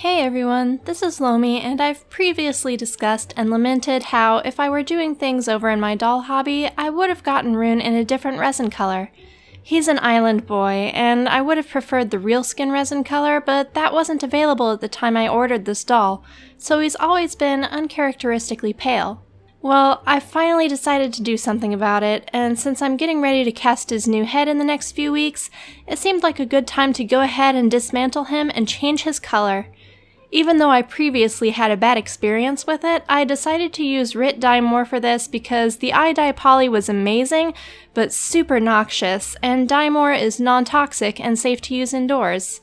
Hey everyone, this is Lomi, and I've previously discussed and lamented how if I were doing things over in my doll hobby, I would have gotten Rune in a different resin color. He's an island boy, and I would have preferred the real skin resin color, but that wasn't available at the time I ordered this doll, so he's always been uncharacteristically pale. Well, I finally decided to do something about it, and since I'm getting ready to cast his new head in the next few weeks, it seemed like a good time to go ahead and dismantle him and change his color. Even though I previously had a bad experience with it, I decided to use RIT dye more for this because the iDye poly was amazing, but super noxious, and dye more is non-toxic and safe to use indoors.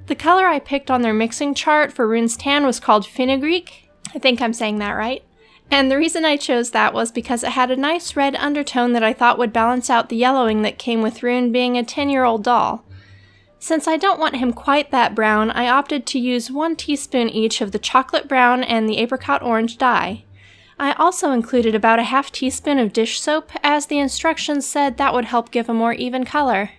The color I picked on their mixing chart for Rune's tan was called Fenugreek. I think I'm saying that right. And the reason I chose that was because it had a nice red undertone that I thought would balance out the yellowing that came with Rune being a 10-year-old doll. Since I don't want him quite that brown, I opted to use 1 teaspoon each of the chocolate brown and the apricot orange dye. I also included about a half teaspoon of dish soap, as the instructions said that would help give a more even color.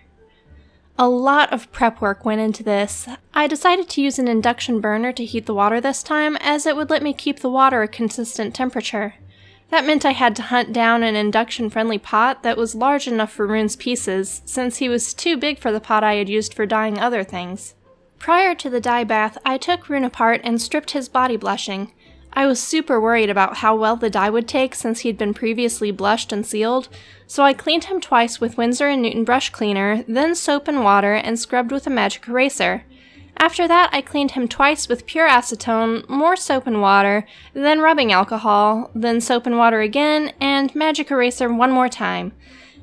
A lot of prep work went into this. I decided to use an induction burner to heat the water this time, as it would let me keep the water a consistent temperature. That meant I had to hunt down an induction-friendly pot that was large enough for Rune's pieces, since he was too big for the pot I had used for dyeing other things. Prior to the dye bath, I took Rune apart and stripped his body blushing. I was super worried about how well the dye would take since he'd been previously blushed and sealed, so I cleaned him twice with Winsor & Newton brush cleaner, then soap and water, and scrubbed with a magic eraser. After that, I cleaned him twice with pure acetone, more soap and water, then rubbing alcohol, then soap and water again, and magic eraser one more time.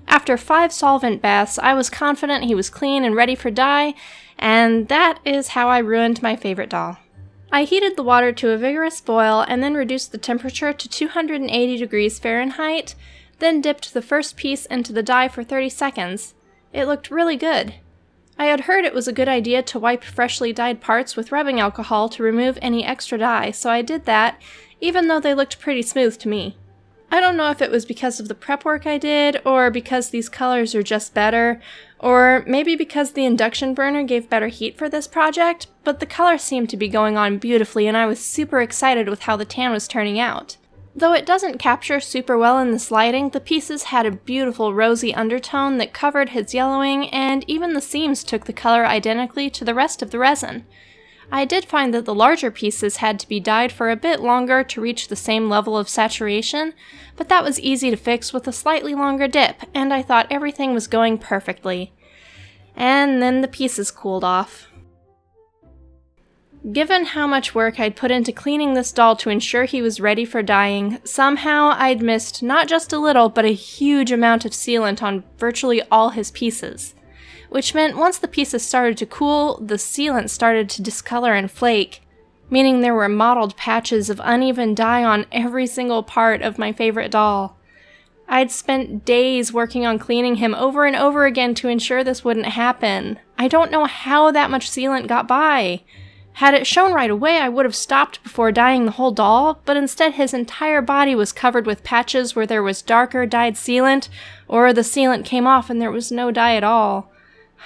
After 5 solvent baths, I was confident he was clean and ready for dye, and that is how I ruined my favorite doll. I heated the water to a vigorous boil and then reduced the temperature to 280 degrees Fahrenheit, then dipped the first piece into the dye for 30 seconds. It looked really good. I had heard it was a good idea to wipe freshly dyed parts with rubbing alcohol to remove any extra dye, so I did that, even though they looked pretty smooth to me. I don't know if it was because of the prep work I did, or because these colors are just better, or maybe because the induction burner gave better heat for this project, but the color seemed to be going on beautifully and I was super excited with how the tan was turning out. Though it doesn't capture super well in this lighting, the pieces had a beautiful rosy undertone that covered his yellowing, and even the seams took the color identically to the rest of the resin. I did find that the larger pieces had to be dyed for a bit longer to reach the same level of saturation, but that was easy to fix with a slightly longer dip, and I thought everything was going perfectly. And then the pieces cooled off. Given how much work I'd put into cleaning this doll to ensure he was ready for dyeing, somehow I'd missed not just a little, but a huge amount of sealant on virtually all his pieces. Which meant once the pieces started to cool, the sealant started to discolor and flake, meaning there were mottled patches of uneven dye on every single part of my favorite doll. I'd spent days working on cleaning him over and over again to ensure this wouldn't happen. I don't know how that much sealant got by. Had it shown right away, I would have stopped before dyeing the whole doll, but instead his entire body was covered with patches where there was darker dyed sealant, or the sealant came off and there was no dye at all.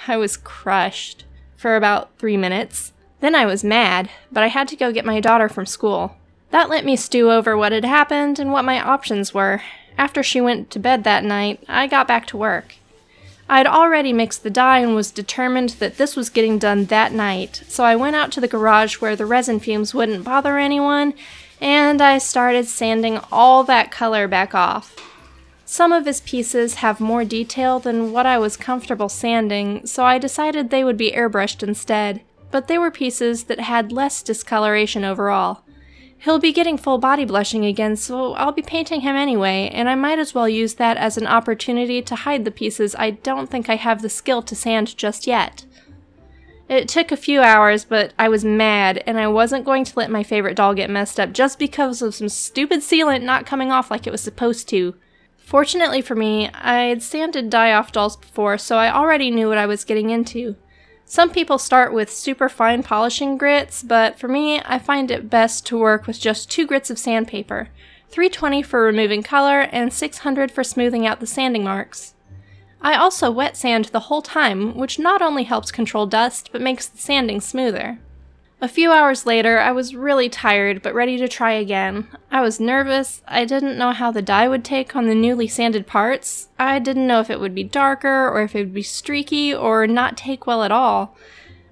I was crushed for about 3 minutes. Then I was mad, but I had to go get my daughter from school. That let me stew over what had happened and what my options were. After she went to bed that night, I got back to work. I'd already mixed the dye and was determined that this was getting done that night, so I went out to the garage where the resin fumes wouldn't bother anyone, and I started sanding all that color back off. Some of his pieces have more detail than what I was comfortable sanding, so I decided they would be airbrushed instead, but they were pieces that had less discoloration overall. He'll be getting full body blushing again, so I'll be painting him anyway, and I might as well use that as an opportunity to hide the pieces I don't think I have the skill to sand just yet. It took a few hours, but I was mad, and I wasn't going to let my favorite doll get messed up just because of some stupid sealant not coming off like it was supposed to. Fortunately for me, I'd sanded dye-off dolls before, so I already knew what I was getting into. Some people start with super fine polishing grits, but for me, I find it best to work with just 2 grits of sandpaper, 320 for removing color and 600 for smoothing out the sanding marks. I also wet sand the whole time, which not only helps control dust, but makes the sanding smoother. A few hours later, I was really tired but ready to try again. I was nervous. I didn't know how the dye would take on the newly sanded parts. I didn't know if it would be darker or if it would be streaky or not take well at all.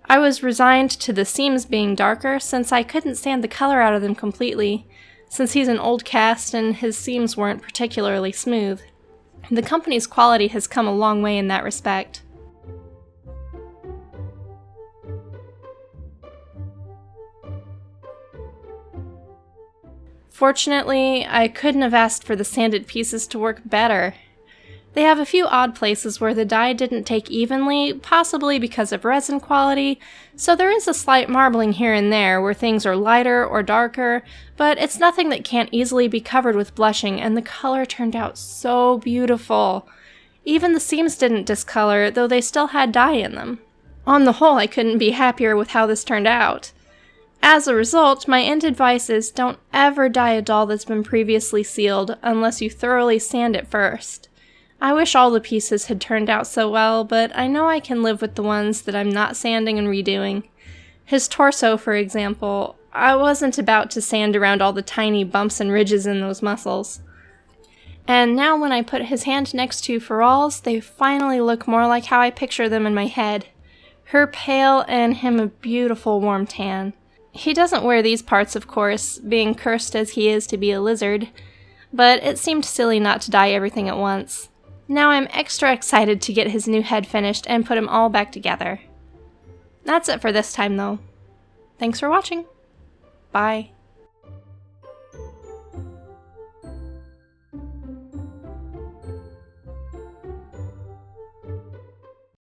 I was resigned to the seams being darker since I couldn't sand the color out of them completely, since he's an old cast and his seams weren't particularly smooth. The company's quality has come a long way in that respect. Fortunately, I couldn't have asked for the sanded pieces to work better. They have a few odd places where the dye didn't take evenly, possibly because of resin quality, so there is a slight marbling here and there where things are lighter or darker, but it's nothing that can't easily be covered with blushing, and the color turned out so beautiful. Even the seams didn't discolor, though they still had dye in them. On the whole, I couldn't be happier with how this turned out. As a result, my end advice is don't ever dye a doll that's been previously sealed unless you thoroughly sand it first. I wish all the pieces had turned out so well, but I know I can live with the ones that I'm not sanding and redoing. His torso, for example, I wasn't about to sand around all the tiny bumps and ridges in those muscles. And now when I put his hand next to Faral's, they finally look more like how I picture them in my head. Her pale and him a beautiful warm tan. He doesn't wear these parts, of course, being cursed as he is to be a lizard, but it seemed silly not to dye everything at once. Now I'm extra excited to get his new head finished and put him all back together. That's it for this time, though. Thanks for watching. Bye.